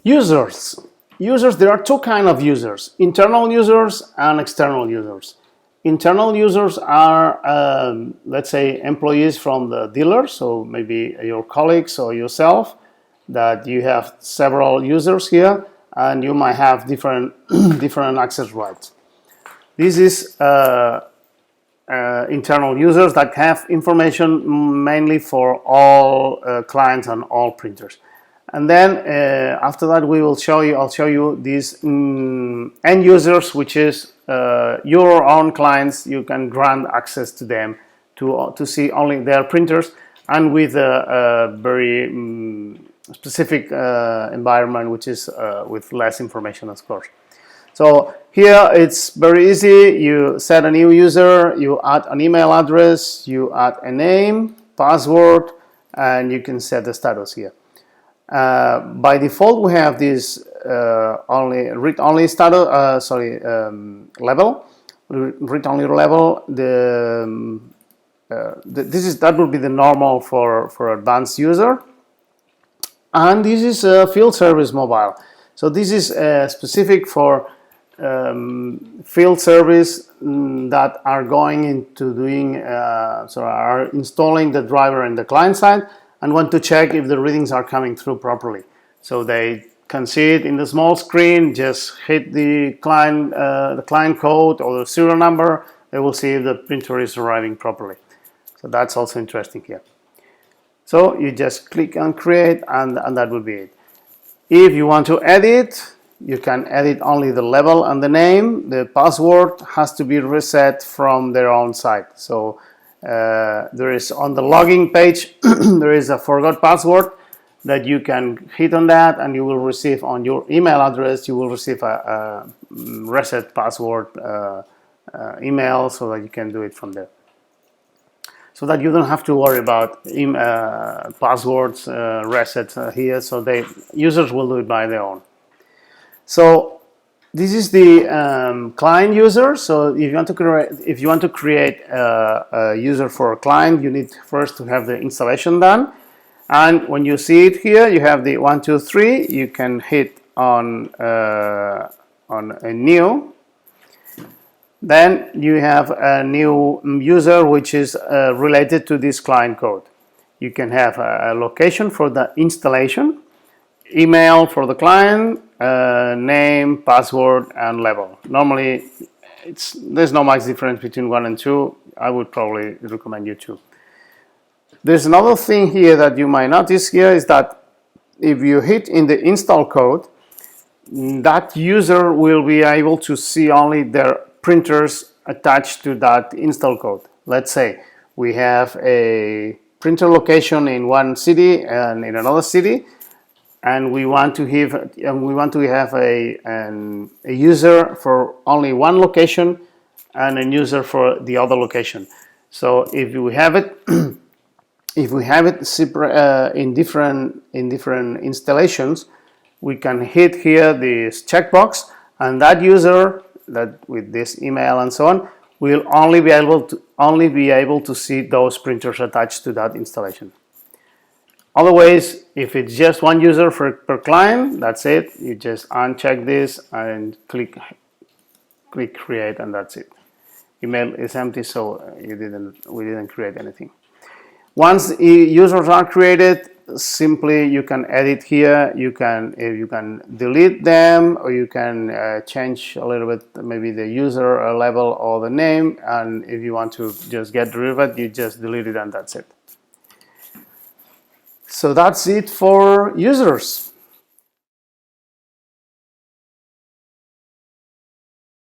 Users. Users, there are two kinds of users, internal users and external users. Internal users are, let's say, employees from the dealer, so maybe your colleagues or yourself, that you have several users here, and you might have different, different access rights. This is internal users that have information mainly for all clients and all printers. And then after that, I'll show you these end users, which is your own clients. You can grant access to them to see only their printers, and with a very specific environment, which is with less information, of course. So here it's very easy. You set a new user, you add an email address, you add a name, password, and you can set the status here. By default, we have this read-only status. Level. Read-only level. That would be the normal for advanced user, and this is a field service mobile. So this is specific for field service that are going into doing are installing the driver in the client side and want to check if the readings are coming through properly. So they can see it in the small screen, just hit the client code or the serial number, they will see if the printer is arriving properly. So that's also interesting here. So you just click on create, and that will be it. If you want to edit, you can edit only the level and the name. The password has to be reset from their own site. So there is on the login page, there is a forgot password that you can hit on that, and you will receive on your email address, you will receive a reset password email, so that you can do it from there. So that you don't have to worry about passwords resets here, so users will do it by their own. So this is the client user. So if you want to create a user for a client, you need first to have the installation done. And when you see it here, you have the 1, 2, 3. You can hit on a new. Then you have a new user which is related to this client code. You can have a location for the installation, email for the client, name, password, and level. Normally, there's not much difference between 1 and 2. I would probably recommend you 2. There's another thing here that you might notice here is that if you hit in the install code, that user will be able to see only their printers attached to that install code. Let's say we have a printer location in one city and in another city, and we want to have a user for only one location and a user for the other location. So if we have it in different installations, we can hit here this checkbox, and that user that with this email and so on will only be able to see those printers attached to that installation. Otherwise, if it's just one user per client, that's it. You just uncheck this and click create, and that's it. Email is empty, so we didn't create anything. Once users are created, simply you can edit here. You can delete them, or you can change a little bit, maybe the user level or the name. And if you want to just get rid of it, you just delete it, and that's it. So that's it for users.